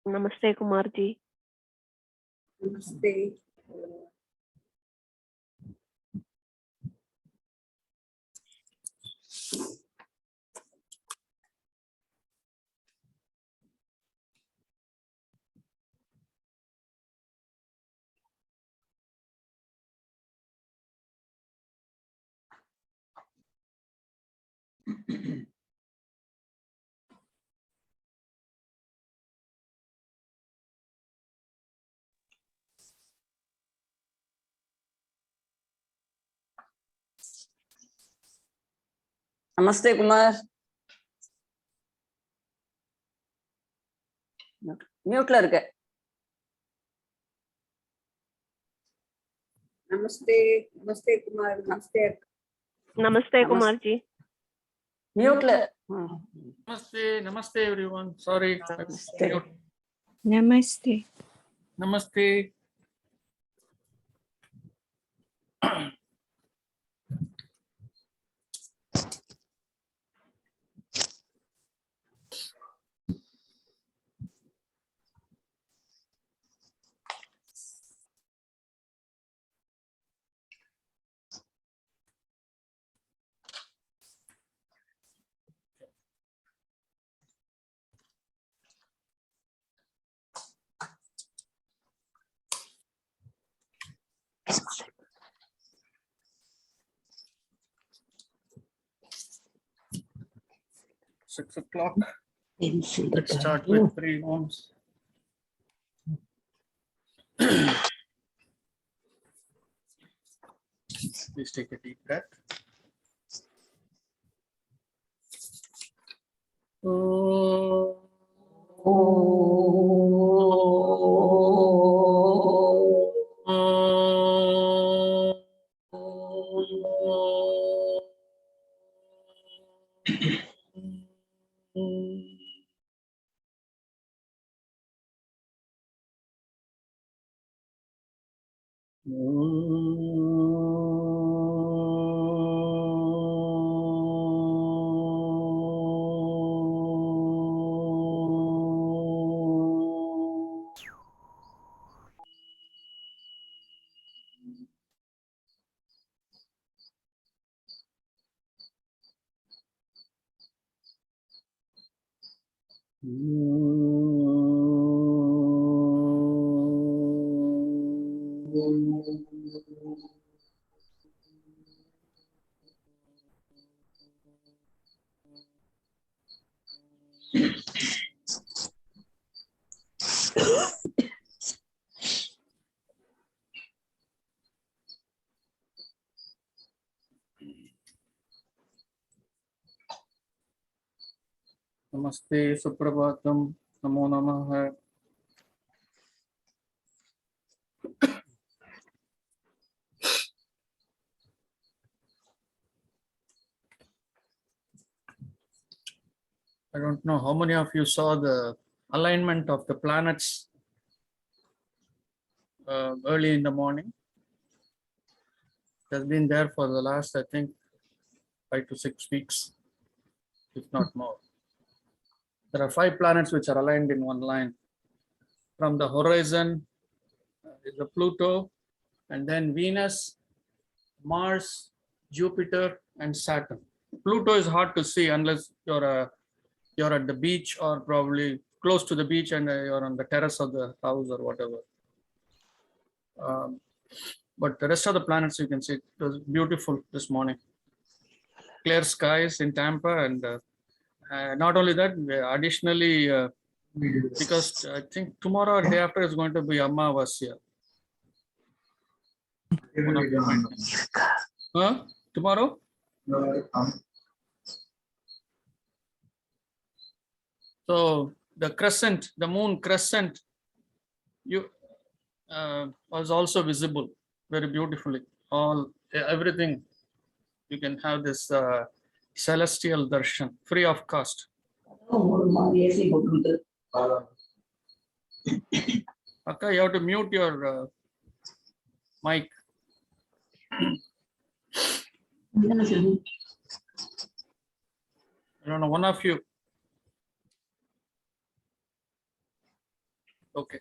Namaste, Kumar ji. Namaste. Namaste, Kumar. Mute la irukku. Namaste. Namaste, Kumar. Namaste. Namaste, Kumar ji. Mute la. Namaste, namaste everyone. Sorry. Namaste. Namaste. Namaste. Six o'clock. Let's start with 3 ohms. Please take a deep breath. Namaste, Suprabhatam, Namo Namaha. I don't know how many of you saw the alignment of the planets early in the morning. It has been there for the last, I think, 5 to 6 weeks, if not more. There are 5 planets which are aligned in one line. From the horizon is the Pluto, and then Venus, Mars, Jupiter, and Saturn. Pluto is hard to see unless you're at the beach or probably close to the beach and you're on the terrace of the house or whatever. But the rest of the planets you can see. It was beautiful this morning. Clear skies in Tampa, and not only that, additionally, because I think tomorrow or day after is going to be Amavasya. Huh? Tomorrow? So the crescent, the moon crescent, was also visible very beautifully. Everything, you can have this celestial darshan free of cost. Okay, you have to mute your mic. I don't know, one of you. Okay.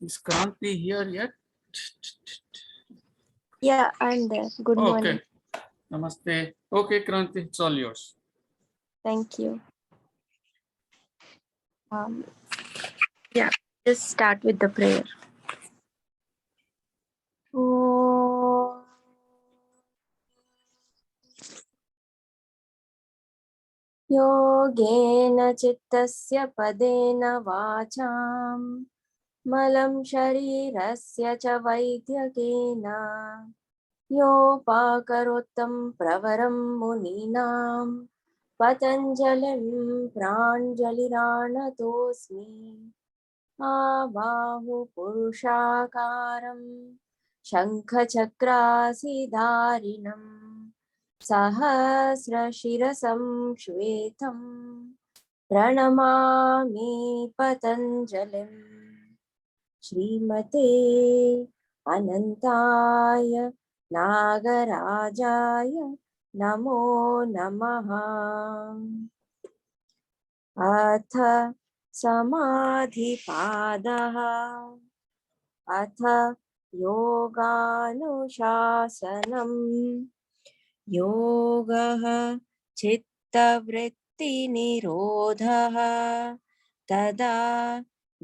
Is Kranti here yet? Yeah, I'm there. Good morning. Okay. Namaste. Okay, Kranti, it's all yours. Thank you. Yeah, just start with the prayer. Oh. योगेन चित्तस्य पदेन वाचां मलं शरीरस्य च वैद्यकेन योपाकरोत्तं प्रवरं मुनीनां पतञ्जलिं प्राञ्जलिराणतोऽस्मि आबाहुपुरुषाकारं शङ्खचक्रासिधारिणं सहस्रशिरसं श्वेतं प्रणमामि पतञ्जलिं श्रीमते अनन्ताय नागराजाय नमो नमः। अथ समाधिपादः अथ योगानुशासनम् योगः चित्तवृत्तिनिरोधः तदा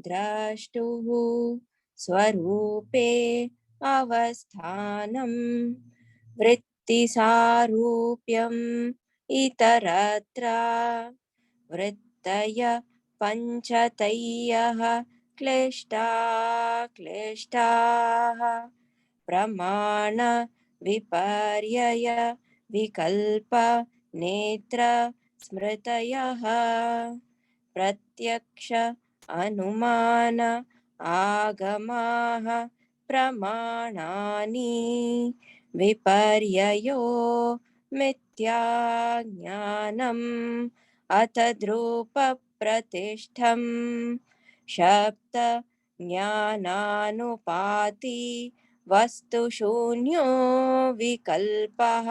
द्रष्टुः स्वरूपे अवस्थानं वृत्तिसारूप्यम् इतरत्र वृत्तय पञ्चतयः क्लिष्टाः प्रमाण विपर्यय विकल्प नेत्र स्मृतयः प्रत्यक्ष अनुमान आगमाः प्रमाणानि विपर्ययो मिथ्याज्ञानम् अतद्रूपप्रतिष्ठं शब्द ज्ञानानुपाति वस्तुशून्यो विकल्पः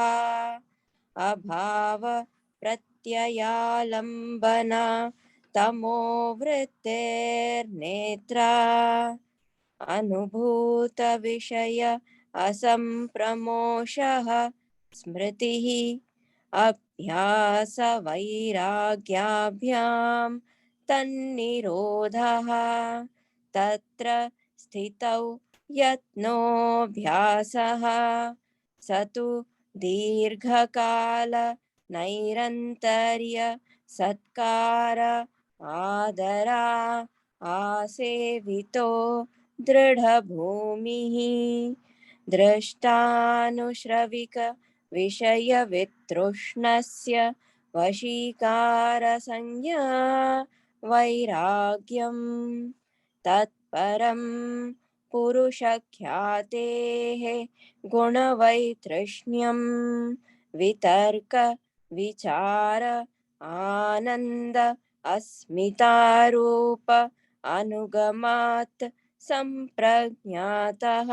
अभाव प्रत्ययालम्बना तमो वृत्तेर्नेत्रा अनुभूत विषय असंप्रमोषः स्मृतिः अभ्यास वैराग्याभ्यां तन्निरोधः तत्र स्थितौ यत्नोऽभ्यासः स तु दीर्घकाल नैरन्तर्य सत्कार आदरा आसेवितो दृढभूमिः दृष्टानुश्रविक विषयवितृष्णस्य वशीकारसंज्ञा वैराग्यं तत्परं पुरुषख्यातेः गुणवैतृष्ण्यं वितर्क विचार आनन्द अस्मितारूप अनुगमात् सम्प्रज्ञातः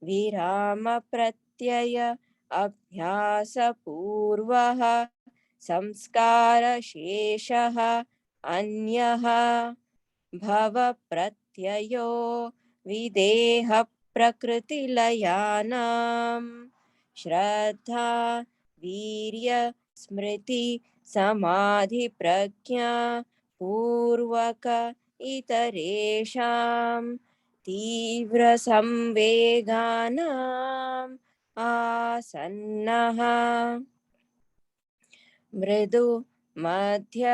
विराम प्रत्यय अभ्यासपूर्वः संस्कारशेषः अन्यः भव प्रत्ययो विदेह प्रकृतिलयानां श्रद्धा वीर्य स्मृति समाधि प्रज्ञा पूर्वक इतरेषां तीव्र संवेगानाम् आसन्नः मृदु मध्य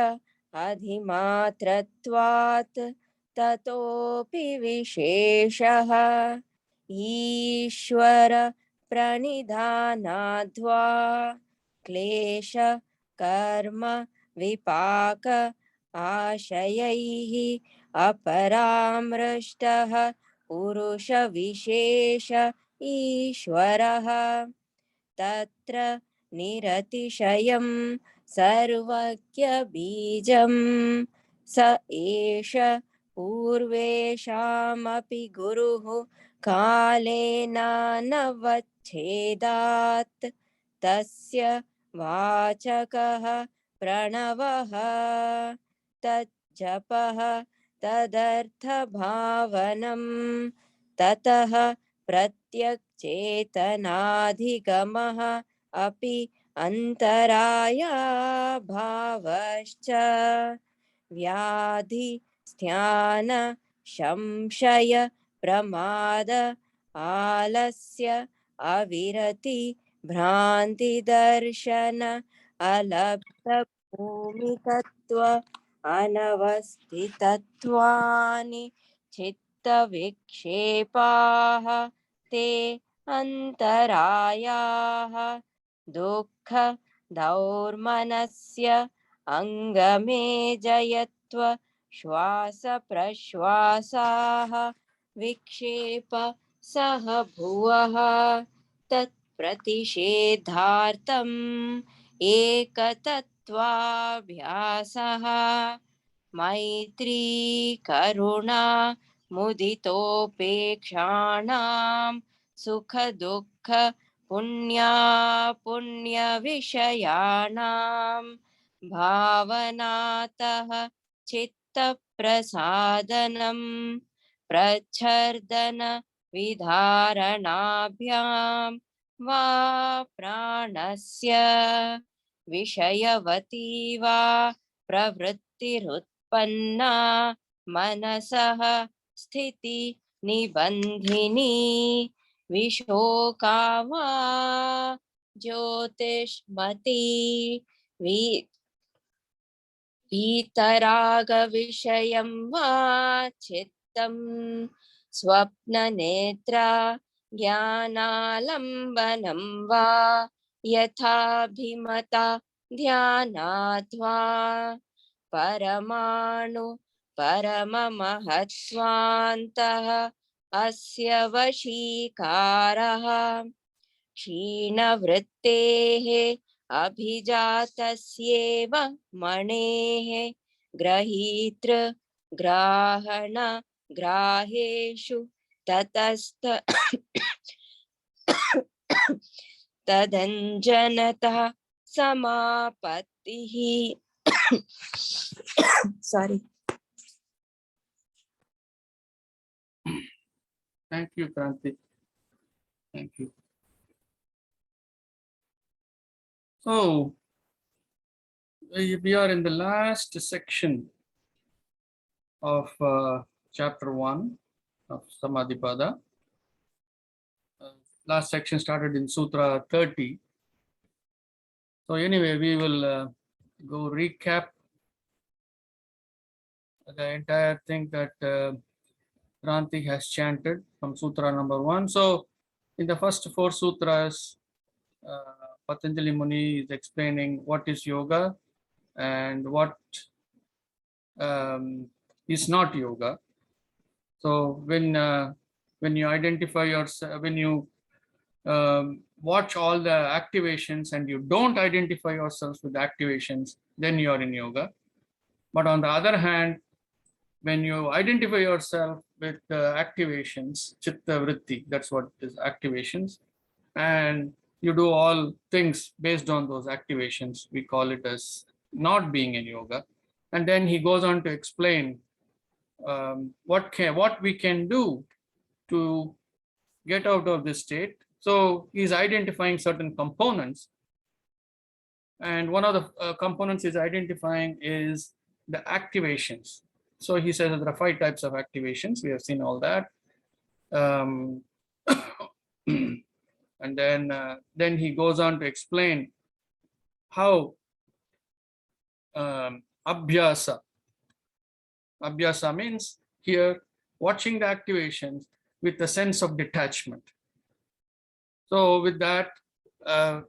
अधिमात्रत्वात् ततोऽपि विशेषः ईश्वर प्रणिधानाद्वा क्लेश कर्म विपाक आशयैः अपरामृष्टः पुरुष विशेष ईश्वरः तत्र निरतिशयं सर्वज्ञबीजं स एष पूर्वेषामपि गुरुः कालेनानवच्छेदात् तस्य वाचकः प्रणवः तज्जपः तदर्थभावनं ततः प्रत्यक्चेतनाधिगमः अपि अन्तराया भावश्च व्याधि स्त्यान संशय प्रमाद आलस्य अविरति भ्रान्तिदर्शन अलब्धभूमिकत्व अनवस्थितत्वानि चित्तविक्षेपाः ते अन्तरायाः दुःख दौर्मनस्य अङ्गमेजयत्व श्वास प्रश्वासाः विक्षेप सह भुवः तत्प्रतिषेधार्थम् एकतत्त्वाभ्यासः मैत्री करुणा मुदितोपेक्षाणां सुख दुःख पुण्या पुण्यविषयाणां भावनातः चित्तप्रसादनं प्रच्छर्दन विधारणाभ्यां वा प्राणस्य विषयवती वा प्रवृत्तिरुत्पन्ना मनसः स्थिति निबन्धिनी विशोका वा ज्योतिष्मती वीतरागविषयं वा चित्तं स्वप्ननेत्रा ज्ञानालम्बनं वा यथाभिमता ध्यानाद्वा परमाणु परममहत्त्वान्तः अस्य वशीकारः क्षीणवृत्तेः अभिजातस्येव मणेः ग्रहीतृ ग्राहण ग्राहेषु ततस्त तदञ्जनतः समापत्तिः sorry. Thank you, Kranti. Thank you. So, we are in the last section of chapter 1 of Samadhipada. Last section started in Sutra 30. So anyway, we will go recap the entire thing that Kranti has chanted from Sutra number 1. So in the first 4 sutras, Patanjali Muni is explaining what is yoga and what is not yoga. So when you identify yourself, when you watch all the activations and you don't identify yourselves with the activations, then you are in yoga. But on the other hand, when you identify yourself with the activations, chitta vritti, that's what is activations, and you do all things based on those activations, we call it as not being in yoga. And then he goes on to explain what we can do to get out of this state. So he's identifying certain components, and one of the components he's identifying is the activations. So he says that there are 5 types of activations. We have seen all that. And then he goes on to explain how abhyasa means here watching the activations with a sense of detachment. So with that,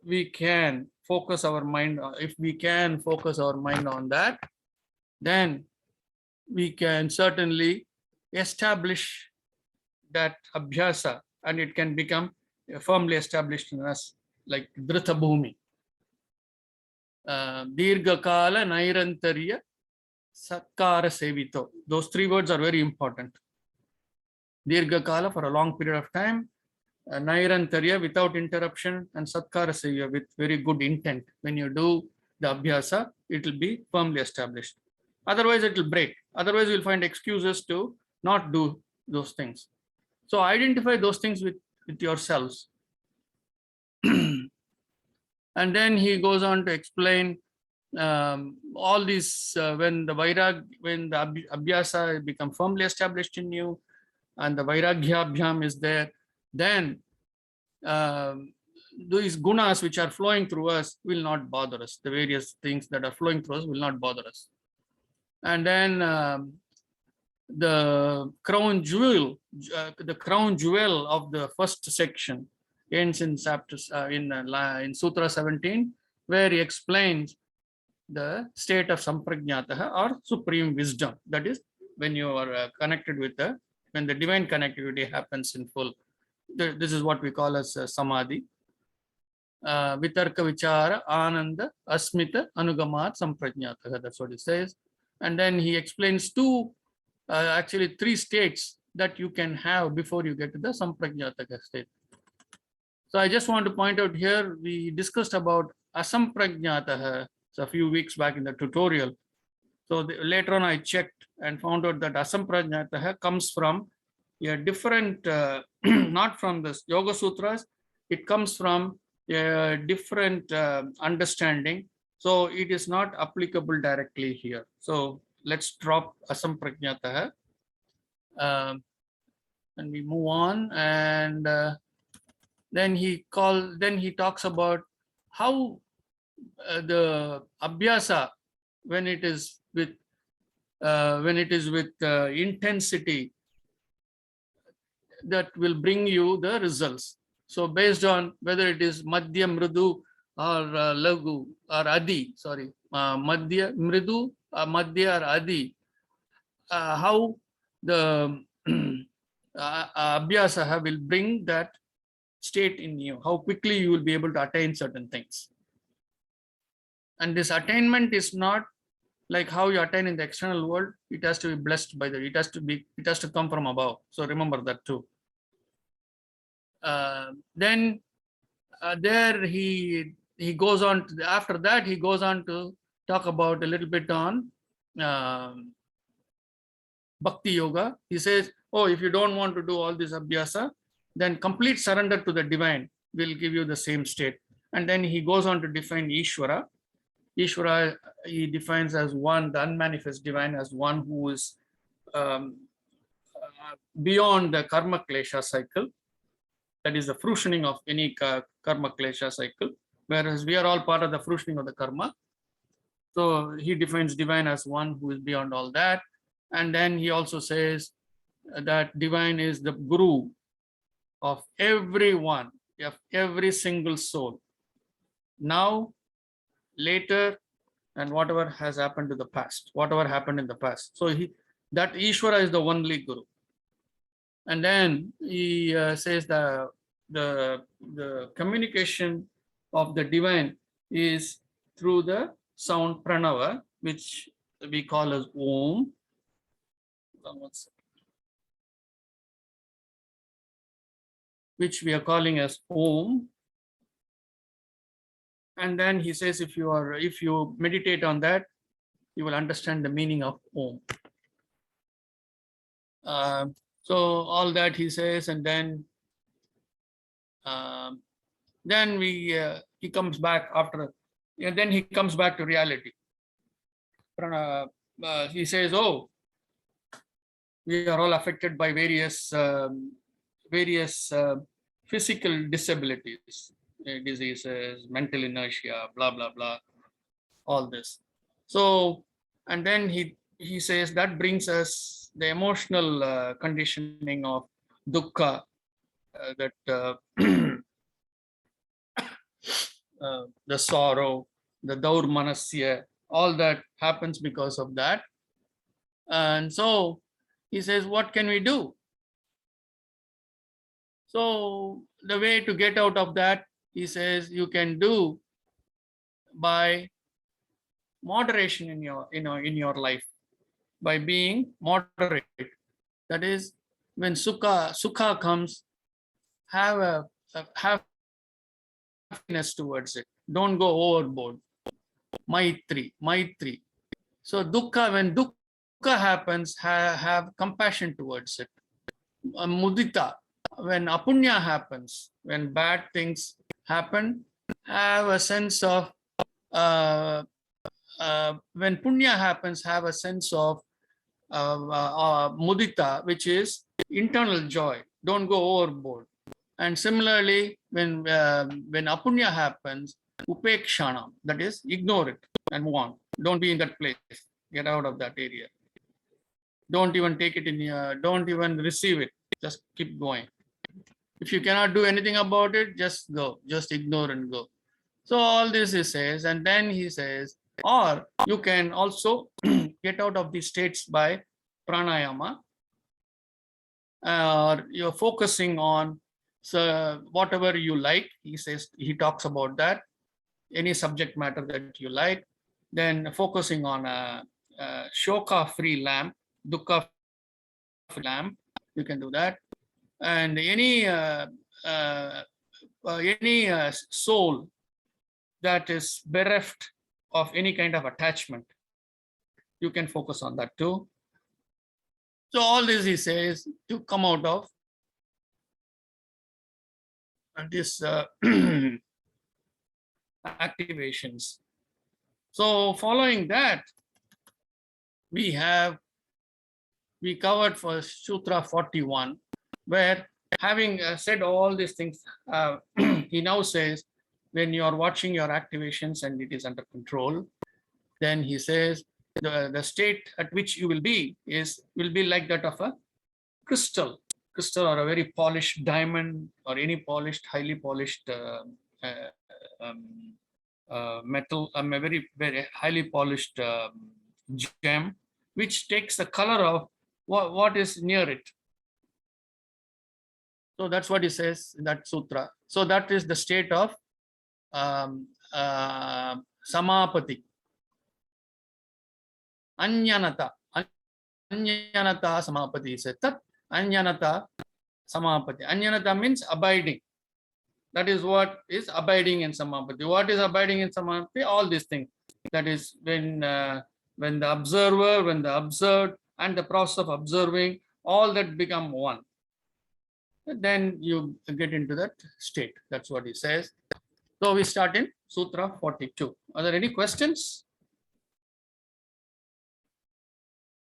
we can focus our mind. If we can focus our mind on that, then we can certainly establish that abhyasa, and it can become firmly established in us, like Dhrita Bhumi. Dirghakala Nairantarya Satkara Sevito. Those 3 words are very important. Dirghakala, for a long period of time, Nairantarya, without interruption, and Satkara Sevya, with very good intent. When you do the abhyasa, it will be firmly established. Otherwise, it will break. Otherwise, you will find excuses to not do those things. So identify those things with yourselves. And then he goes on to explain all these when the abhyasa become firmly established in you, and the vairagya abhyam is there, then these gunas which are flowing through us will not bother us. The various things that are flowing through us will not bother us. And then the crown jewel of the first section ends in in Sutra 17, where he explains the state of samprajñātah or supreme wisdom. That is when you are connected with when the divine connectivity happens in full. This is what we call as samadhi. Vitarka vichara ananda asmita anugamat samprajñātah. That's what it says. And then he explains actually three states that you can have before you get to the samprajñātaka state. So I just want to point out here, we discussed about asamprajñātah a few weeks back in the tutorial. So later on I checked and found out that asamprajñātah comes from a different, not from the Yoga Sutras, it comes from a different understanding. So it is not applicable directly here. So let's drop asamprajñātah. And we move on, and then he talks about how the abhyasa, when it is with intensity, that will bring you the results. So based on whether it is madhya, mridu, or lagu, or adi, madhya, mridu, madhya, or adi, how the abhyasa will bring that state in you, how quickly you will be able to attain certain things. And this attainment is not like how you attain in the external world. It has to be blessed by it has to come from above. So remember that too. Then there he goes on to, after that he goes on to talk about a little bit on bhakti yoga. He says, oh, if you don't want to do all this abhyasa, then complete surrender to the divine will give you the same state. And then he goes on to define Ishvara. Ishvara he defines as one, the unmanifest divine, as one who is beyond the karma klesha cycle. That is the fruitioning of any karma klesha cycle, whereas we are all part of the fruitioning of the karma. So he defines divine as one who is beyond all that. And then he also says that divine is the guru of everyone, of every single soul, now, later, and whatever has happened to the past, whatever happened in the past. So that Ishvara is the only guru. And then he says that the communication of the divine is through the sound pranava, which we call as Om. Which we are calling as Om. And then he says, if you meditate on that, you will understand the meaning of Om. So all that he says, and then he comes back after, and then he comes back to reality. He says, oh, we are all affected by various physical disabilities, diseases, mental inertia, blah, blah, blah, all this. So, and then he says that brings us the emotional conditioning of dukkha, the sorrow, the daurmanasya, all that happens because of that. And so he says, what can we do? So the way to get out of that, he says, you can do by moderation in your life, by being moderate. That is, when sukha comes, have happiness towards it. Don't go overboard. Maitri. So dukkha, when dukkha happens, have compassion towards it. Mudita, when apunya happens, when bad things happen, have a sense of, when punya happens, have a sense of mudita, which is internal joy. Don't go overboard. And similarly, when apunya happens, upekshana, that is, ignore it and move on. Don't be in that place. Get out of that area. Don't even take it in your, don't even receive it. Just keep going. If you cannot do anything about it, just go. Just ignore and go. So all this he says, and then he says, or you can also get out of these states by pranayama, or you're focusing on whatever you like. He says, he talks about that, any subject matter that you like, then focusing on a shoka-free lamp, dukkha-free lamp, you can do that. And any soul that is bereft of any kind of attachment, you can focus on that too. So all this he says to come out of this activations. So following that, we covered for Sutra 41, where having said all these things, he now says, when you are watching your activations and it is under control, then he says the state at which you will be like that of a crystal or a very polished diamond or any polished, highly polished metal, a very, very highly polished gem, which takes the color of what is near it. So that's what he says in that sutra. So that is the state of samapati. Anyanata samapati is tat anyanata samapati. Anyanata means abiding. That is what is abiding in samapati. What is abiding in samapati? All these things. That is when the observer, when the observed, and the process of observing, all that become one. Then you get into that state. That's what he says. So we start in Sutra 42. Are there any questions?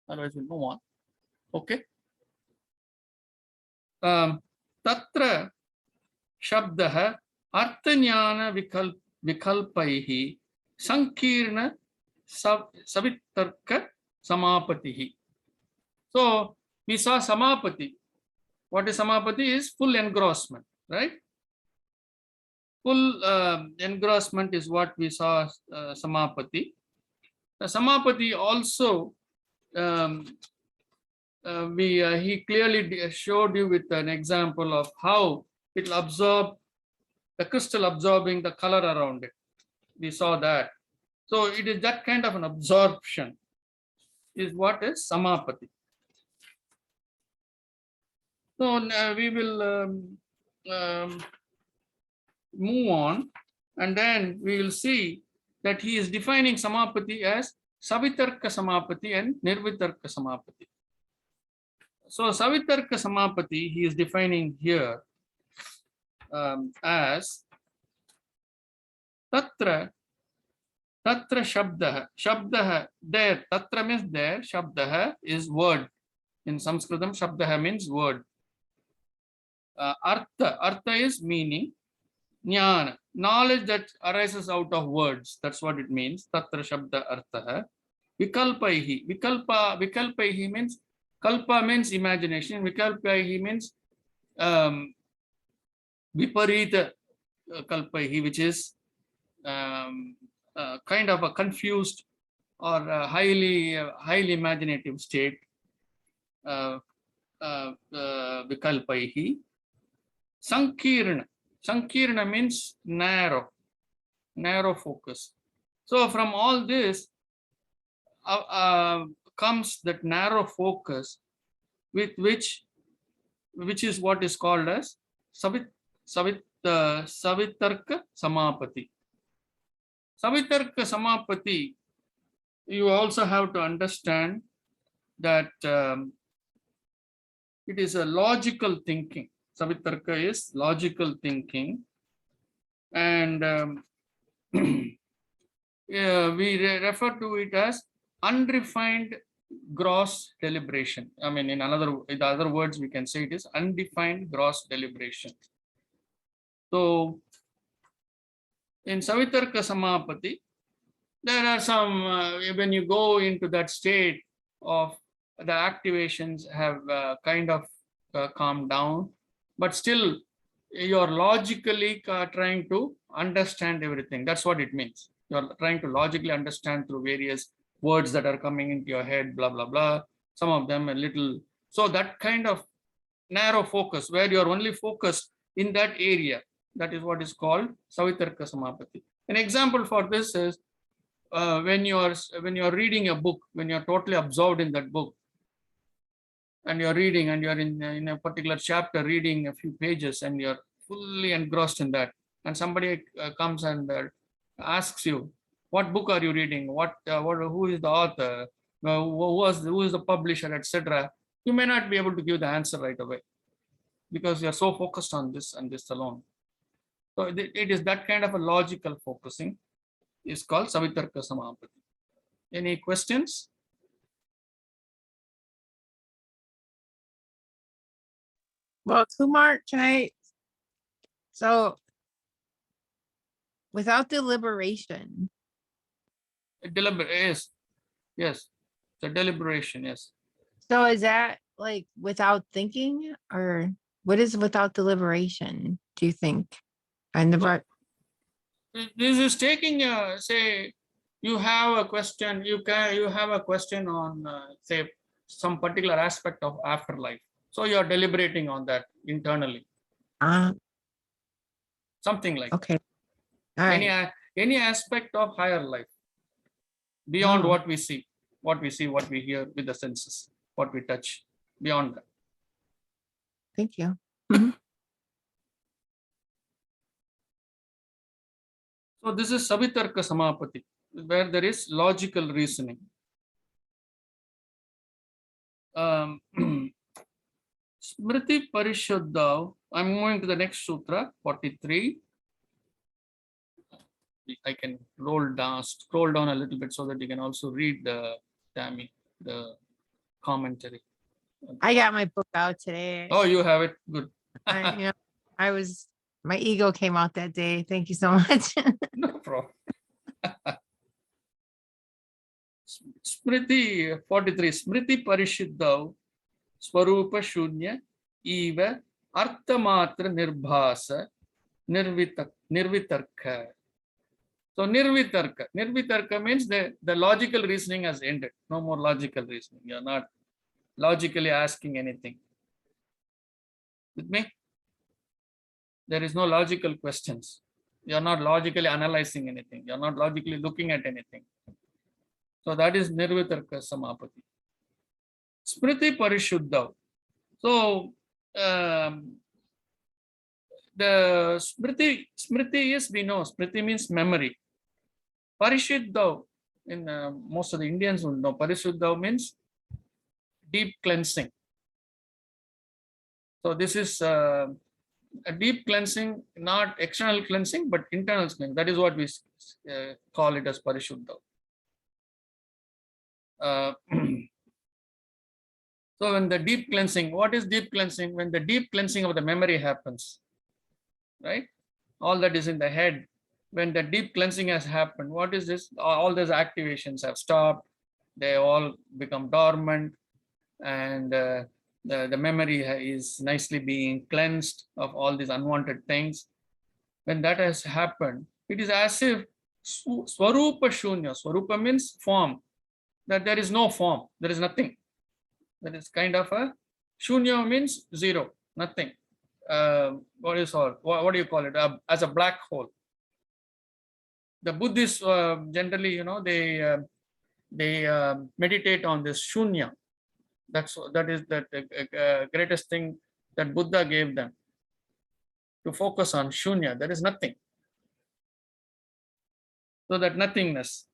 Otherwise, we'll move on. Okay. Tatra shabdah arthanyana vikalpaihi sankirna savitarka samapatihi. So we saw samapati. What is samapati? Is full engrossment, right? Full engrossment is what we saw samapati. Samapati also he clearly showed you with an example of how it will absorb the crystal, absorbing the color around it. We saw that. So it is that kind of an absorption is what is samapati. So we will move on, and then we will see that he is defining samapati as savitarka samapati and nirvitarka samapati. So savitarka samapati he is defining here as tatra shabdah there. Tatra means there, shabdah is word. In Sanskritam, shabdah means word. Artha is meaning. Jnana, knowledge that arises out of words. That's what it means. Tatra shabda artha. Vikalpaihi. Vikalpaihi means, kalpa means imagination. Vikalpaihi means viparita kalpaihi, which is kind of a confused or highly imaginative state. Vikalpaihi. Sankirna means narrow focus. So from all this comes that narrow focus with which is what is called as savitarka samapati. Savitarka Samapati, you also have to understand that it is a logical thinking. Savitarka is logical thinking, and we refer to it as unrefined gross deliberation. I mean, in other words, we can say it is undefined gross deliberation. So, in Savitarka Samapati, there are some, when you go into that state of the activations have kind of calmed down, but still you're logically trying to understand everything. That's what it means. You're trying to logically understand through various words that are coming into your head, blah, blah, blah. Some of them a little. So that kind of narrow focus where you're only focused in that area, that is what is called Savitarka Samapati. An example for this is when you're reading a book, when you're totally absorbed in that book, and you're reading and you're in a particular chapter reading a few pages and you're fully engrossed in that, and somebody comes and asks you, what book are you reading, who is the author, who is the publisher, etc., you may not be able to give the answer right away because you're so focused on this and this alone. So it is that kind of a logical focusing is called Savitarka Samapati. Any questions? Well, Kumar, so without deliberation, Yes, yes, the deliberation, yes. so is that like without thinking, or what is without deliberation, do you think? I never. This is taking say you have a question, you have a question on say some particular aspect of afterlife, so you are deliberating on that internally, something like Okay. All that. right. Any aspect of higher life beyond Oh, what we see, what we hear with the senses, what we touch, beyond that. thank you. So this is Savitarka Samapati, where there is logical reasoning. Smriti Parishuddha. I'm moving to the next sutra, 43. I can scroll down a little bit so that you can also read the commentary. I got my book out today. Oh, you have it. Good. My ego came out that day. Thank you so much. No problem. Smriti 43. Smriti Parishuddha Swarupa Shunya Eva Arthamatra Nirbhasa Nirvitarka. So Nirvitarka means the logical reasoning has ended. No more logical reasoning. You're not logically asking anything. With me? There is no logical questions. You're not logically analyzing anything. You're not logically looking at anything. So that is Nirvitarka Samapati. Smriti Parishuddha. So the Smriti is, we know, Smriti means memory. Parishuddha, in most of the Indians will know, Parishuddha means deep cleansing. So this is a deep cleansing, not external cleansing, but internal cleansing. That is what we call it as Parishuddha. So when the deep cleansing, what is deep cleansing? When the deep cleansing of the memory happens, right? All that is in the head. When the deep cleansing has happened, what is this? All those activations have stopped. They all become dormant, and the memory is nicely being cleansed of all these unwanted things. When that has happened, it is as if Swarupa Shunya. Swarupa means form. That there is no form. There is nothing. That is kind of a Shunya means zero, nothing. What do you call it? As a black hole. The Buddhists generally, they meditate on this Shunya. That is the greatest thing that Buddha gave them, to focus on Shunya. There is nothing. So that nothingness.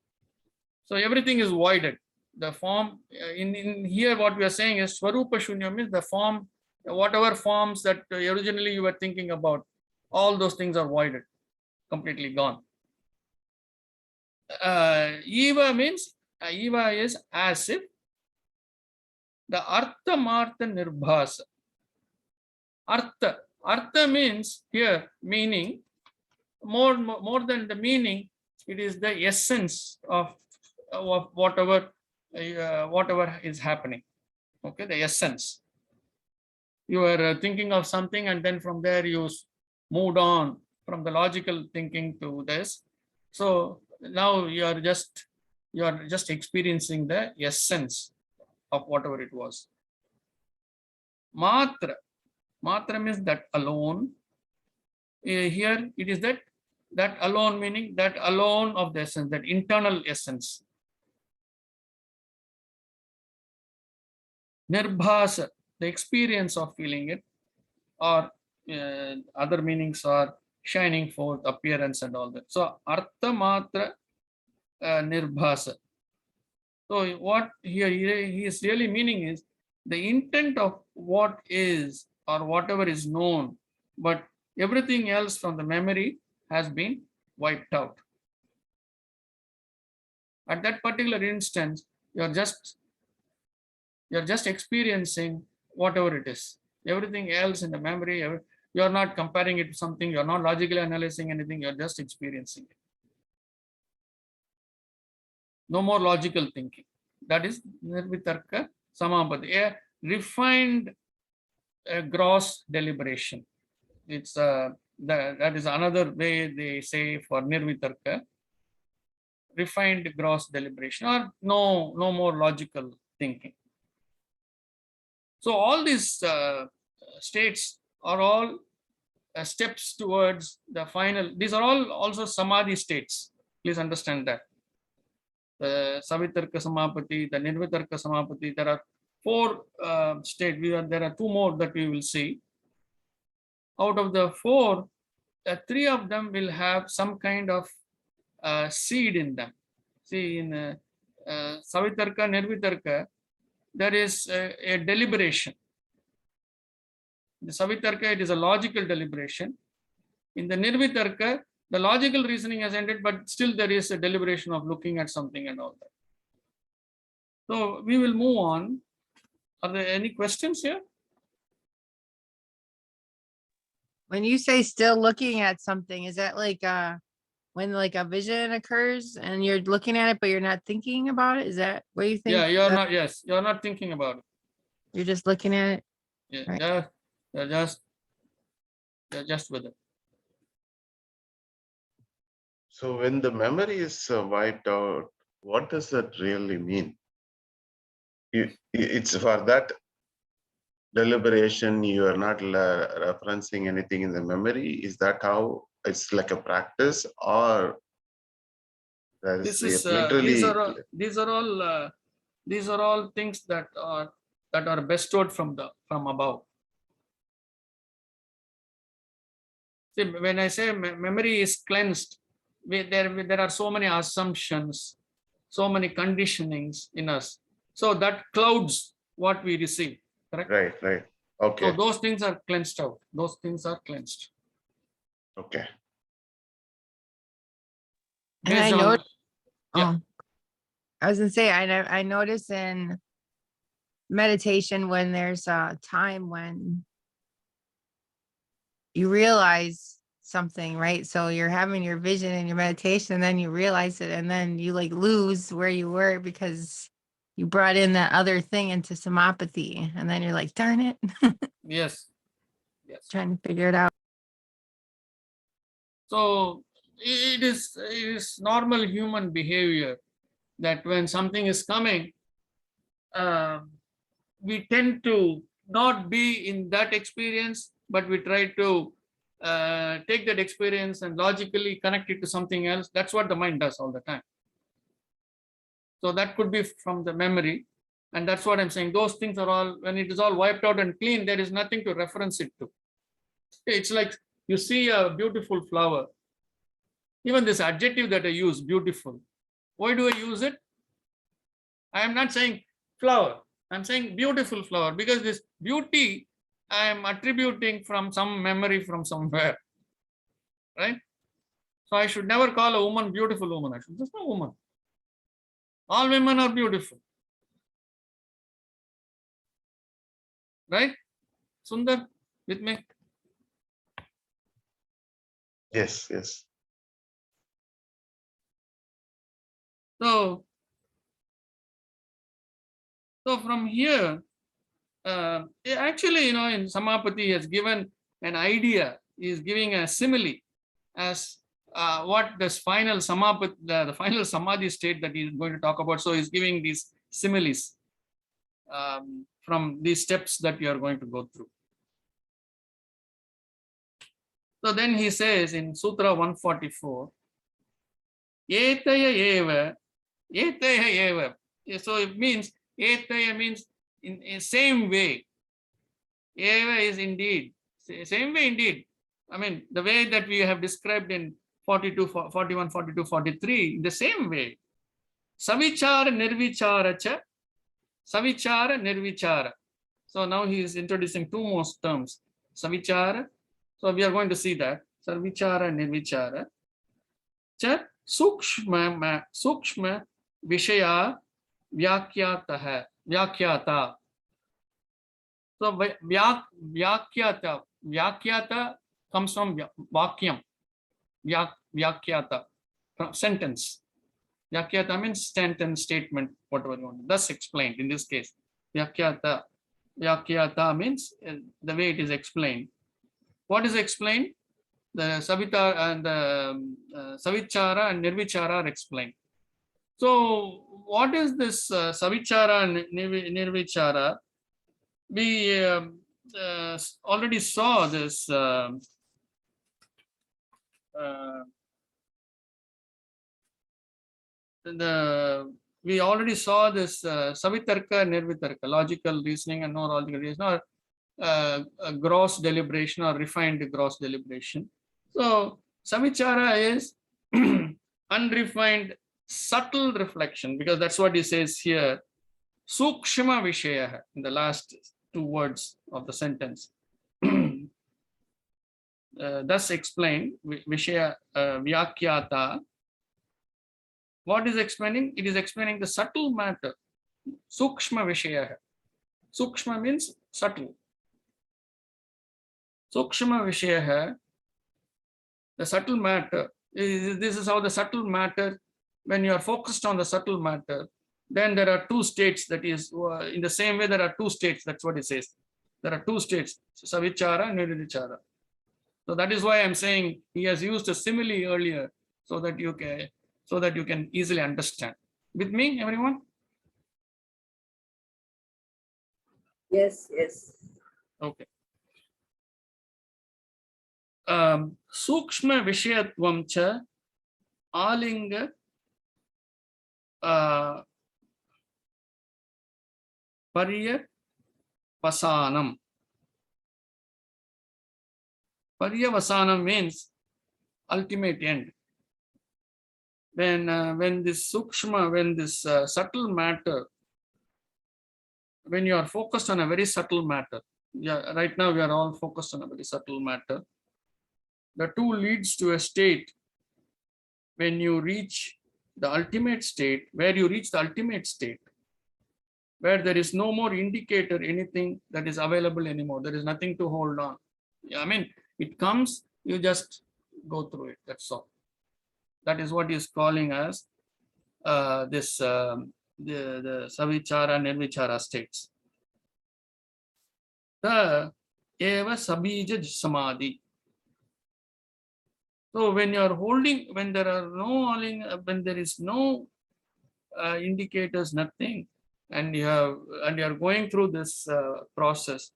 So everything is voided. The form in here, what we are saying is Swarupa Shunya means the form, whatever forms that originally you were thinking about, all those things are voided, completely gone. Eva means, Eva is as if, the Artha Martha Nirbhasa. Artha means here meaning, more than the meaning, it is the essence of whatever is happening. Okay, the essence. You are thinking of something, and then from there you moved on from the logical thinking to this. So now you are just experiencing the essence of whatever it was. Matra means that alone. Here it is that alone, meaning that alone of the essence, that internal essence. Nirbhasa, the experience of feeling it, or other meanings are shining forth, appearance and all that. So Artha Matra Nirbhasa. So what here he is really meaning is the intent of what is or whatever is known, but everything else from the memory has been wiped out. At that particular instance, you're just experiencing whatever it is. Everything else in the memory, you're not comparing it to something, you're not logically analyzing anything, you're just experiencing it. No more logical thinking. That is Nirvitarka Samapati, a refined gross deliberation. It's that is another way they say for Nirvitarka, refined gross deliberation, or no more logical thinking. So all these states are all steps towards the final. These are all also samadhi states. Please understand that. The Savitarka Samapati, the Nirvitarka Samapati, there are 4 states. There are 2 more that we will see. Out of the 4, 3 of them will have some kind of seed in them. See, in Savitarka, Nirvitarka, there is a deliberation. In the Savitarka, it is a logical deliberation. In the Nirvitarka, the logical reasoning has ended, but still there is a deliberation of looking at something and all that. So we will move on. Are there any questions here? When you say still looking at something, is that like when like a vision occurs and you're looking at it, but you're not thinking about it? Is that what you think? Yeah, you're not. Yes, you're not thinking about it. You're just looking at it. Yeah, Right. you're just with it. So when the memory is wiped out, what does that really mean? It's for that deliberation, you are not referencing anything in the memory. Is that how it's like a practice, or This is literally these are all things that are bestowed from above. See, when I say memory is cleansed, there are so many assumptions, so many conditionings in us. So that clouds what we receive. Correct? right. Okay. So those things are cleansed out. Those things are cleansed. Okay. And I Based on- know. yeah. I was gonna say I notice in meditation when there's a time when you realize something, right? So you're having your vision and your meditation, and then you realize it, and then you like lose where you were because you brought in that other thing into samapati, and then you're like, darn it. Yes. Trying to figure it out. So it is normal human behavior that when something is coming, we tend to not be in that experience, but we try to take that experience and logically connect it to something else. That's what the mind does all the time. So that could be from the memory. And that's what I'm saying. Those things are all, when it is all wiped out and clean, there is nothing to reference it to. It's like you see a beautiful flower Even this adjective that I use, beautiful. Why do I use it? I am not saying flower. I'm saying beautiful flower, because this beauty I am attributing from some memory from somewhere, right? So I should never call a woman beautiful woman. I should just no woman. All women are beautiful, right? Sundar, with me? Yes, yes. So from here, actually, in Samapati, he has given an idea. He is giving a simile as what this final Samapati, the final Samadhi state that he is going to talk about. So he's giving these similes from these steps that you are going to go through. So then he says in Sutra 144, Etaya eva. So it means, etaya means in same way. Eva is indeed, same way indeed. I mean, the way that we have described in 42, 41, 42, 43, the same way. Savichara nirvichara cha, savichara nirvichara. So now he is introducing two more terms. Savichara. So we are going to see that. Savichara nirvichara. Cha sukshma vishaya vyakyata. So vyakyata comes from vakyam, vyakyata, from sentence. Vyakyata means sentence, statement, whatever you want. Thus explained in this case. Vyakyata means the way it is explained. What is explained? The Savita and the Savichara and Nirvichara are explained. So what is this Savichara and Nirvichara? We already saw this we already saw this Savitarka, Nirvitarka, logical reasoning and no logical reasoning, or a gross deliberation or refined gross deliberation. So Savichara is unrefined, subtle reflection, because that's what he says here. Sukshma vishaya in the last two words of the sentence. Thus explained, vishaya vyakyata. What is explaining? It is explaining the subtle matter. Sukshma vishaya. Sukshma means subtle. Sukshma vishaya, the subtle matter. This is how the subtle matter, when you are focused on the subtle matter, then there are two states. That is, in the same way, there are two states. That's what it says. There are two states, Savichara and Nirvichara. So that is why I'm saying he has used a simile earlier, so that you can easily understand. With me, everyone? Yes, yes. Okay. Sukshma vishayatvam cha alinga paryavasanam. Paryavasanam means ultimate end. When this sukshma, when this subtle matter, when you are focused on a very subtle matter, right now we are all focused on a very subtle matter. The two leads to a state when you reach the ultimate state, where you reach the ultimate state, where there is no more indicator, anything that is available anymore. There is nothing to hold on. I mean, it comes, you just go through it. That's all. That is what is calling as the Savichara Nirvichara states. The Eva Sabija Samadhi. So when you are holding, when there is no indicators, nothing, and you are going through this process,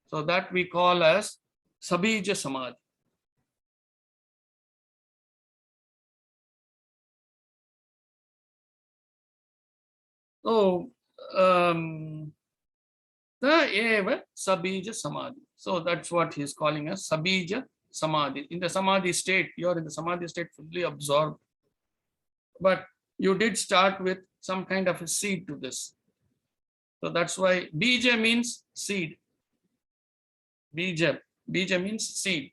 so that we call as Sabija Samadhi. So the Eva Sabija Samadhi. So that's what he is calling as Sabija samadhi. In the samadhi state, you're in the samadhi state fully absorbed. But you did start with some kind of a seed to this. So that's why bija means seed. Bija means seed.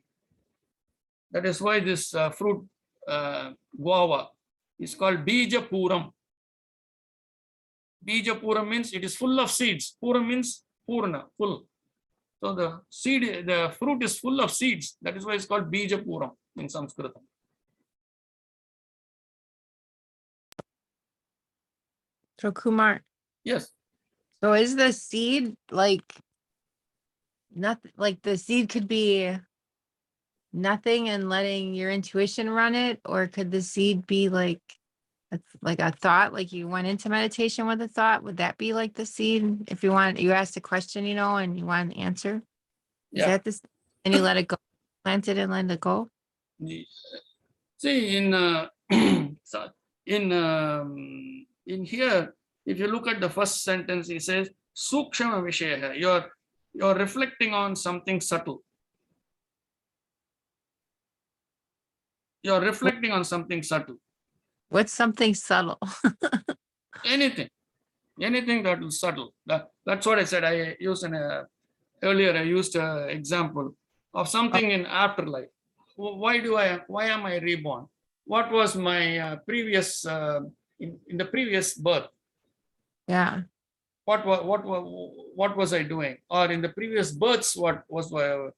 That is why this fruit guava is called bija puram. Bija puram means it is full of seeds. Puram means purna, full. So the fruit is full of seeds. That is why it's called bija puram in Sanskrit. So Kumar, Yes. so is the seed like nothing, like the seed could be nothing and letting your intuition run it, or could the seed be like a thought, like you went into meditation with a thought? Would that be like the seed? If you asked a question, and you want an answer, is Yeah. that this? And you let it go, plant it and let it go. See, in here, if you look at the first sentence, he says sukshama vishaya. You're reflecting on something subtle. You're reflecting on something subtle. What's something subtle? Anything that is subtle. That's what I said. I used earlier. I used an example of something in afterlife. Why am I reborn? What was my previous in the previous birth? Yeah. What was I doing? Or in the previous births, what was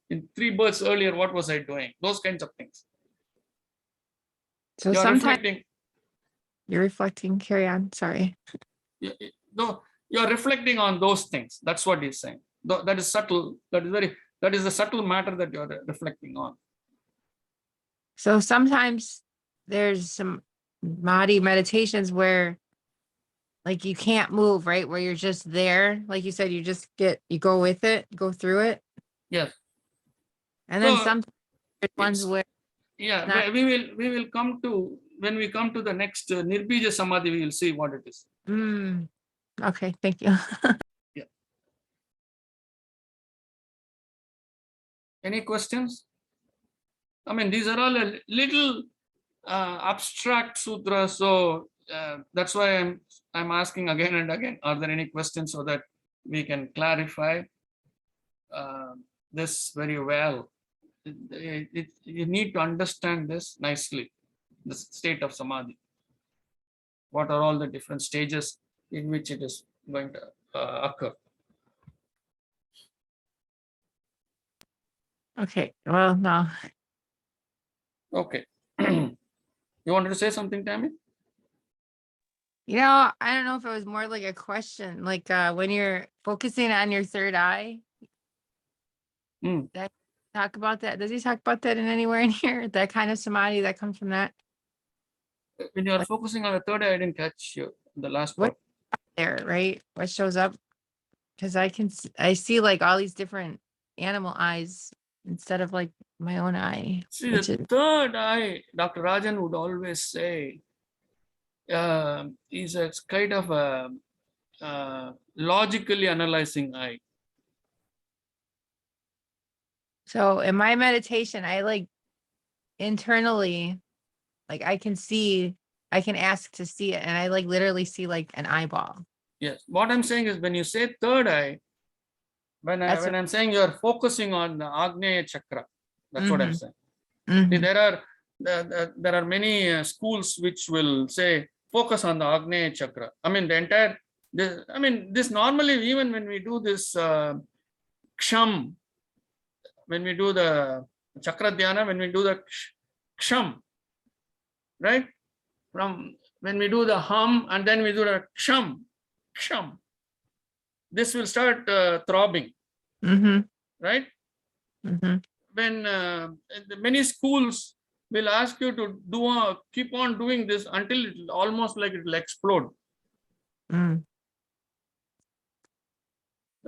in 3 births earlier? What was I doing? Those kinds of things. So You're sometimes reflecting. you're reflecting. Carry on. Sorry. No, you're reflecting on those things. That's what he's saying. That is subtle. That is the subtle matter that you're reflecting on. So sometimes there's some Mahdi meditations where like you can't move, right? Where you're just there. Like you said, you go with it, go through it. Yes. And then So, some ones where yeah, not- we will come to, when we come to the next Nirbija Samadhi, we will see what it is. Okay, thank you. Yeah. Any questions? I mean, these are all a little abstract sutras, so that's why I'm asking again and again. Are there any questions so that we can clarify this very well? You need to understand this nicely. The state of samadhi. What are all the different stages in which it is going to occur? Okay, well, no. Okay. You wanted to say something, Tammy? I don't know if it was more like a question, like when you're focusing on your third eye. That talk about that. Does he talk about that in anywhere in here? That kind of samadhi that comes from that? When you are focusing on the third eye, I didn't catch you the last part. There, right? What shows up? Because I see like all these different animal eyes instead of like my own eye. See, the third eye, Dr. Rajan would always say, is a kind of a logically analyzing eye. So in my meditation, I like internally, like I can ask to see it, and I like literally see like an eyeball. Yes. What I'm saying is, when you say third eye, when I'm saying you're focusing on the Agneya chakra, that's what I'm saying. See, there are many schools which will say focus on the Agneya chakra. I mean, this normally, even when we do this ksham, when we do the chakra dhyana, when we do the ksham, right? From when we do the hum and then we do the ksham, this will start throbbing, right? When many schools will ask you to keep on doing this until it almost like it will explode. So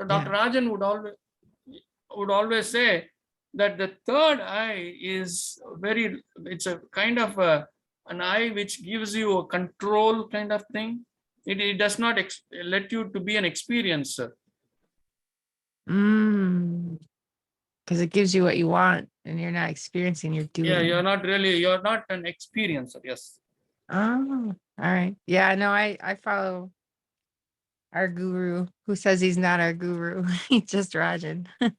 Dr. Rajan would always say that the third eye is it's a kind of an eye which gives you a control kind of thing. It does not let you to be an experiencer. because it gives you what you want and you're not experiencing, you're doing. Yeah, you're not an experiencer. Yes. Oh, all right. Yeah, no, I follow our guru who says he's not our guru. He's just Rajan. All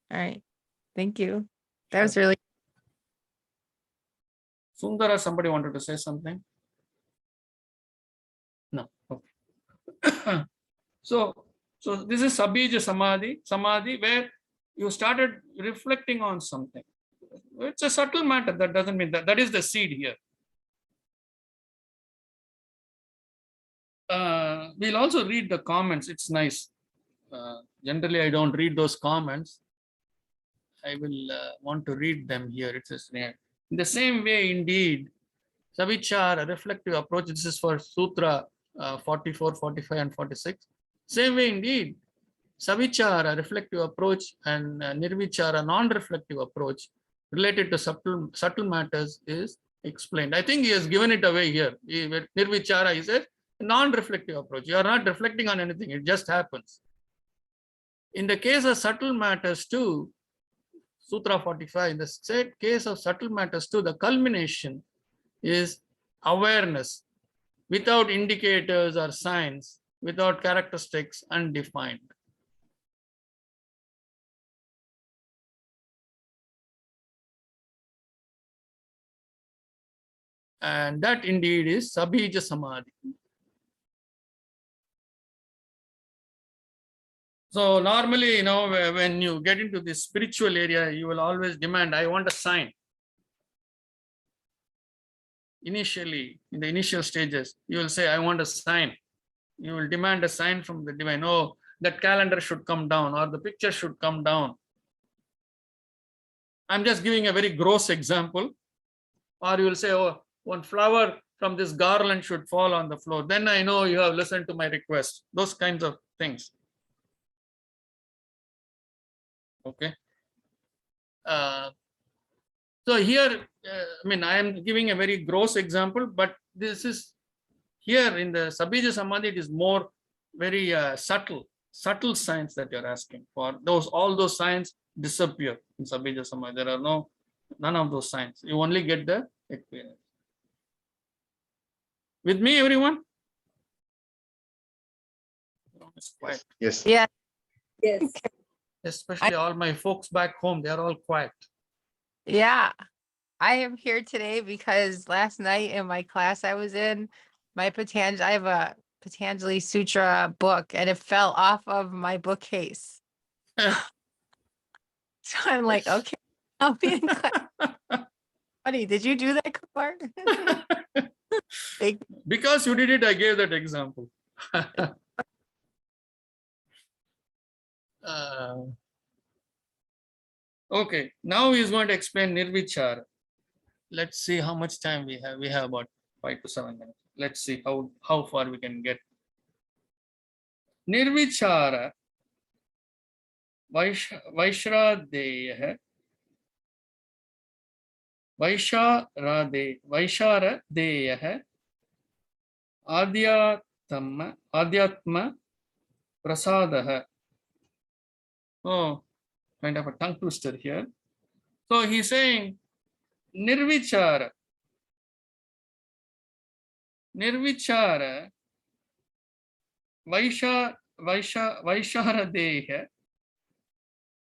right. Thank you. That was really Sundara, somebody wanted to say something? No. Okay. So this is Sabija Samadhi, where you started reflecting on something. It's a subtle matter. That doesn't mean that is the seed here. We'll also read the comments. It's nice. Generally, I don't read those comments. I will want to read them here. It says, in the same way, indeed, Savichara, reflective approach. This is for Sutra 44, 45, and 46. Same way, indeed, Savichara, reflective approach, and Nirvichara, non-reflective approach related to subtle matters is explained. I think he has given it away here. Nirvichara is a non-reflective approach. You are not reflecting on anything. It just happens. In the case of subtle matters too, Sutra 45, in the case of subtle matters too, the culmination is awareness without indicators or signs, without characteristics, undefined. And that indeed is Sabija Samadhi. So normally, you know, when you get into the spiritual area, you will always demand, I want a sign. Initially, in the initial stages, you will say, I want a sign. You will demand a sign from the divine. Oh, that calendar should come down, or the picture should come down. I'm just giving a very gross example. Or you will say, oh, one flower from this garland should fall on the floor. Then I know you have listened to my request. Those kinds of things. Okay. So here, I mean, I am giving a very gross example, but this is here in the Sabija Samadhi, it is more very subtle signs that you're asking for. All those signs disappear in Sabija Samadhi. There are none of those signs. You only get the experience. With me, everyone? It's quiet. Yes. yeah. Yes. Especially all my folks back home, they are all quiet. Yeah. I am here today because last night in my class I was in, I have a Patanjali Sutra book and it fell off of my bookcase. So I'm like, okay, I'll be in class. Buddy, did you do that, Kumar? Because you did it, I gave that example. Okay, now he's going to explain Nirvichara. Let's see how much time we have. We have about 5 to 7 minutes. Let's see how far we can get. Nirvichara Vaishradeya Adhyatma Prasadaha. Oh, kind of a tongue twister here. So he's saying Nirvichara Vaisharadeya.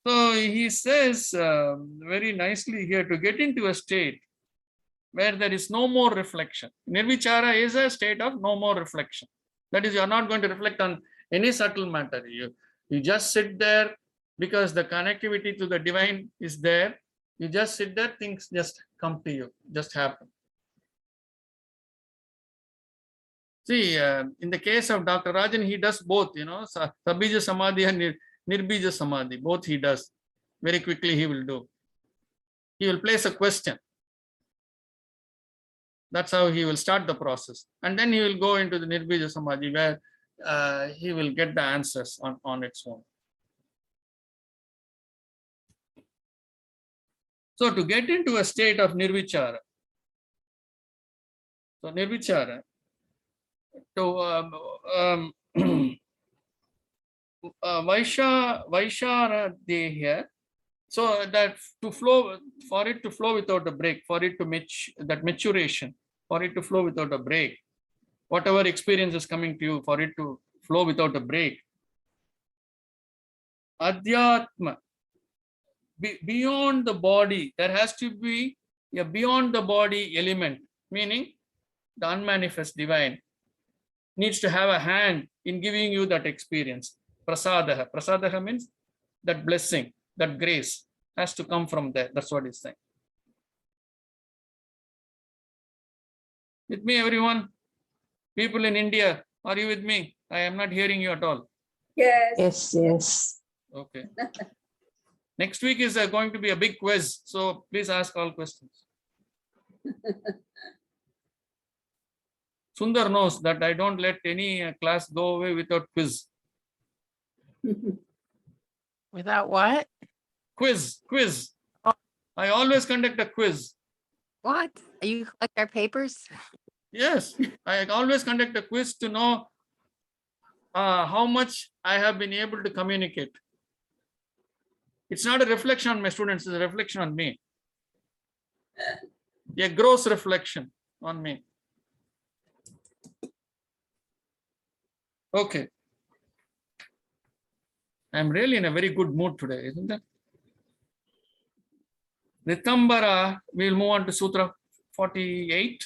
So he says very nicely here, to get into a state where there is no more reflection. Nirvichara is a state of no more reflection. That is, you are not going to reflect on any subtle matter. You just sit there because the connectivity to the divine is there. You just sit there, things just come to you, just happen. See, in the case of Dr. Rajan, he does both, you know, Sabija Samadhi and Nirbija Samadhi, both he does. Very quickly he will do. He will place a question. That's how he will start the process. And then he will go into the Nirbija Samadhi where he will get the answers on its own. So to get into a state of Nirvichara, so Nirvichara, to Vaishara Deha So that to flow, for it to flow without a break, for it to that maturation, for it to flow without a break, whatever experience is coming to you, for it to flow without a break. Adhyatma, beyond the body, there has to be a beyond the body element, meaning the unmanifest divine needs to have a hand in giving you that experience. Prasadaha. Prasadaha means that blessing, that grace has to come from there. That's what he's saying. With me, everyone? People in India, are you with me? I am not hearing you at all. Yes. Yes, yes. Okay. Next week is going to be a big quiz, so please ask all questions. Sundar knows that I don't let any class go away without quiz. Without what? Quiz. I always conduct a quiz. What? You collect our papers? Yes, I always conduct a quiz to know how much I have been able to communicate. It's not a reflection on my students, it's a reflection on me. A gross reflection on me. Okay. I'm really in a very good mood today, isn't it? Ritambara, we'll move on to Sutra 48.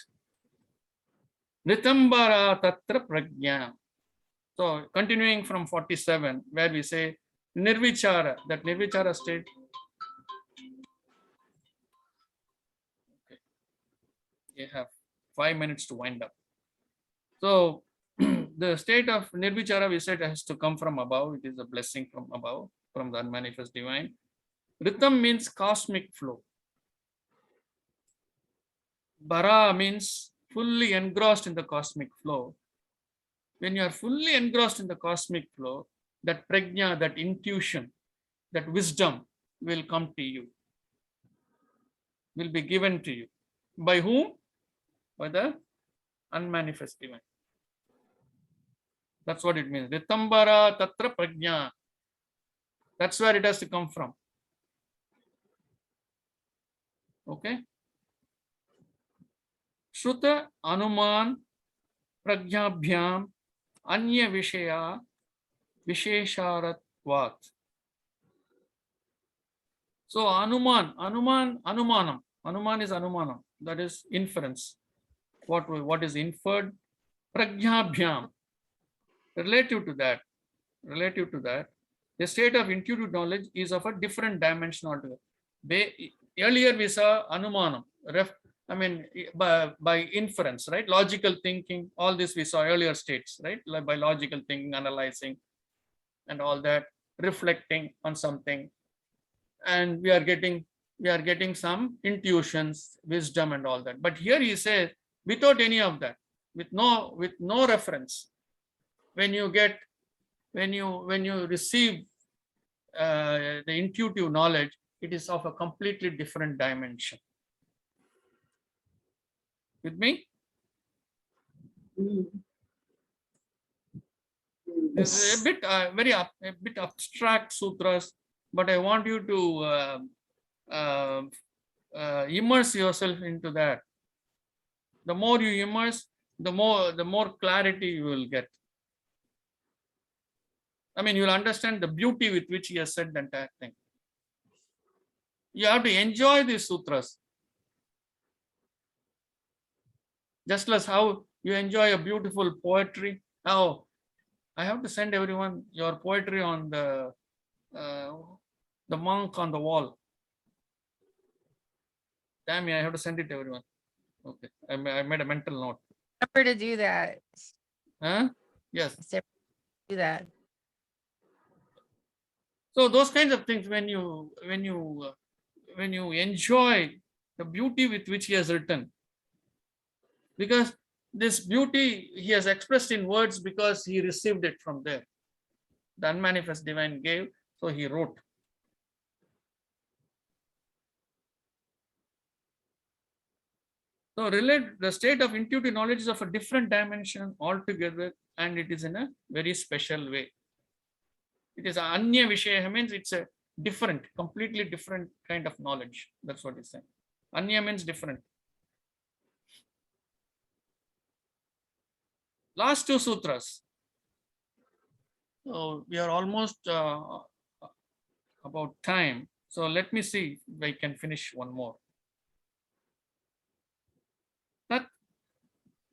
Ritambara Tatra Prajna. So continuing from 47, where we say Nirvichara, that Nirvichara state. Okay. You have 5 minutes to wind up. So the state of Nirvichara, we said, has to come from above. It is a blessing from above, from the unmanifest divine. Ritam means cosmic flow. Bara means fully engrossed in the cosmic flow. When you are fully engrossed in the cosmic flow, that prajna, that intuition, that wisdom will come to you, will be given to you. By whom? By the unmanifest divine. That's what it means. Ritambara tatra prajna. That's where it has to come from. Okay. Shruta anuman prajnabhyam anya vishaya vishesharatvat. So anumanam. Anuman is anumanam. That is inference. What is inferred? Prajnabhyam. Relative to that, the state of intuitive knowledge is of a different dimension altogether. Earlier we saw anumanam, by inference, right? Logical thinking, all this we saw earlier states, right? Like by logical thinking, analyzing, and all that, reflecting on something, and we are getting some intuitions, wisdom, and all that. But here he says, without any of that, with no reference. When you receive the intuitive knowledge, it is of a completely different dimension. With me? This is a bit a bit abstract sutras, but I want you to immerse yourself into that. The more you immerse, the more clarity you will get. I mean, you'll understand the beauty with which he has said the entire thing. You have to enjoy these sutras. Just as how you enjoy a beautiful poetry. Oh, I have to send everyone your poetry on the monk on the wall. Damn me, I have to send it to everyone. Okay, I made a mental note. Remember to do that. Huh? Yes. Do that. So those kinds of things, when you enjoy the beauty with which he has written, because this beauty he has expressed in words because he received it from there. The unmanifest divine gave, so he wrote. So the state of intuitive knowledge is of a different dimension altogether, and it is in a very special way. It is anya vishaya, means it's different, completely different kind of knowledge. That's what he's saying. Anya means different. Last two sutras. So we are almost about time. So let me see if I can finish one more. Tat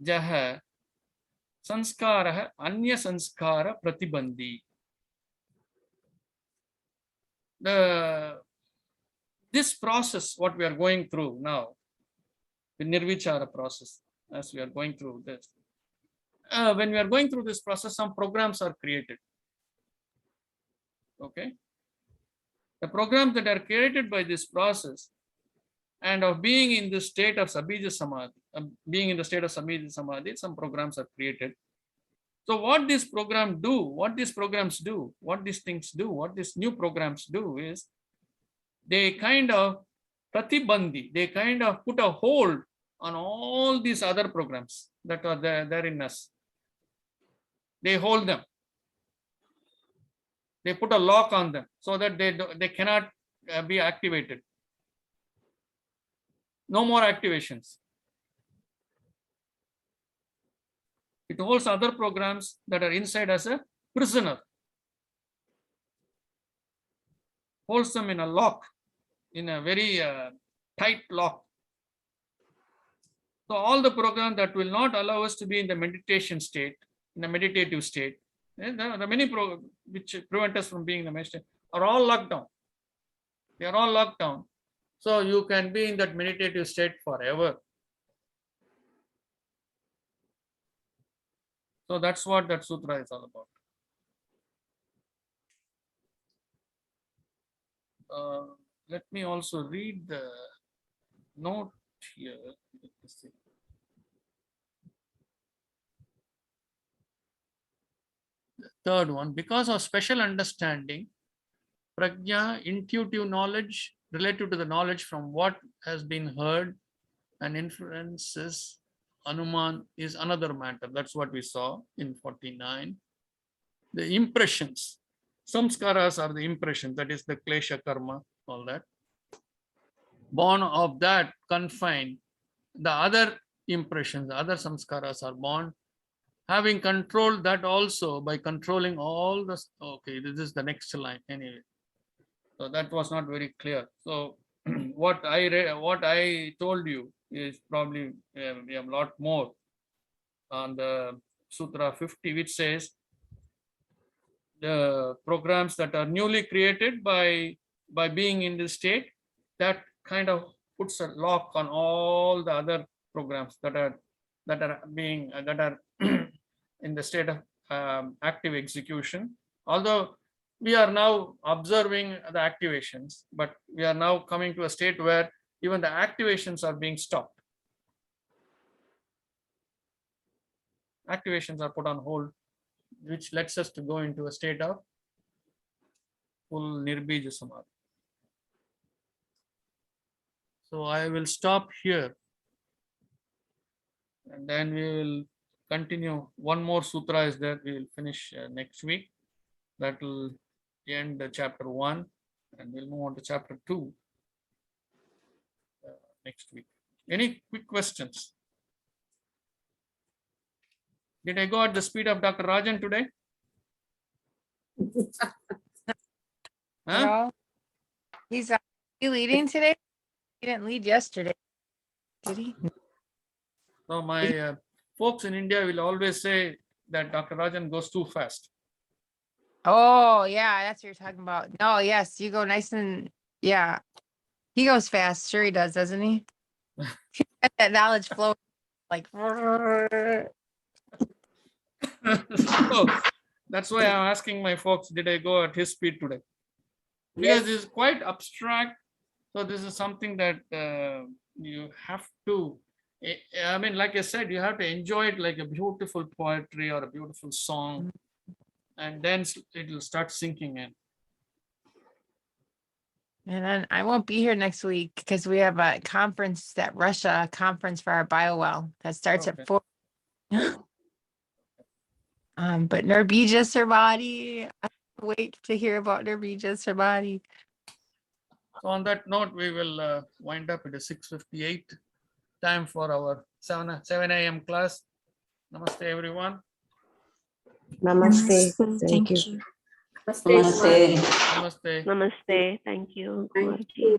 jaha sanskara anya sanskara pratibandhi. This process, what we are going through now, the nirvichara process, as we are going through this. When we are going through this process, some programs are created. Okay. The programs that are created by this process and of being in the state of Sabija Samadhi, some programs are created. So what these programs do, what these things do, what these new programs do is they kind of pratibandhi, they kind of put a hold on all these other programs that are there in us. They hold them. They put a lock on them so that they cannot be activated. No more activations. It holds other programs that are inside as a prisoner. Holds them in a lock, in a very tight lock. So all the programs that will not allow us to be in the meditation state, in the meditative state, and there are many programs which prevent us from being in the meditation, are all locked down. They are all locked down. So you can be in that meditative state forever. So that's what that sutra is all about. Let me also read the note here. Let me see. The third one, because of special understanding, prajna, intuitive knowledge related to the knowledge from what has been heard and inferences, anuman is another matter. That's what we saw in 49. The impressions, samskaras are the impressions, that is the klesha karma, all that. Born of that confine, the other impressions, the other samskaras are born, having controlled that also by controlling all the, okay, this is the next line anyway. So that was not very clear. So what I told you is probably we have a lot more on the Sutra 50, which says the programs that are newly created by being in this state, that kind of puts a lock on all the other programs that are in the state of active execution. Although we are now observing the activations, but we are now coming to a state where even the activations are being stopped. Activations are put on hold, which lets us to go into a state of full nirbija samadhi. So I will stop here, and then we will continue. One more sutra is there. We will finish next week. That will end chapter 1, and we'll move on to chapter 2 next week. Any quick questions? Did I go at the speed of Dr. Rajan today? Huh? No. He's he leading today? He didn't lead yesterday, did he? So my folks in India will always say that Dr. Rajan goes too fast. Oh, yeah, that's what you're talking about. No, yes, you go nice and yeah. He goes fast. Sure he does, doesn't he? He's got that knowledge flow like So that's why I'm asking my folks, did I go at his speed today? Because it's quite abstract. So this is something that you have to, I mean, like I said, you have to enjoy it like a beautiful poetry or a beautiful song, and then it will start sinking in. And then I won't be here next week because we have a conference, that Russia conference for our BioWell that starts Okay. at 4. But Nirbija Sarvati, I can't wait to hear about Nirbija Sarvati. So on that note, we will wind up. It is 6:58. Time for our 7 a.m. class. Namaste, everyone. Namaste. Thank you. Namaste. Namaste. Namaste. Thank you, Thank Kumarji. you.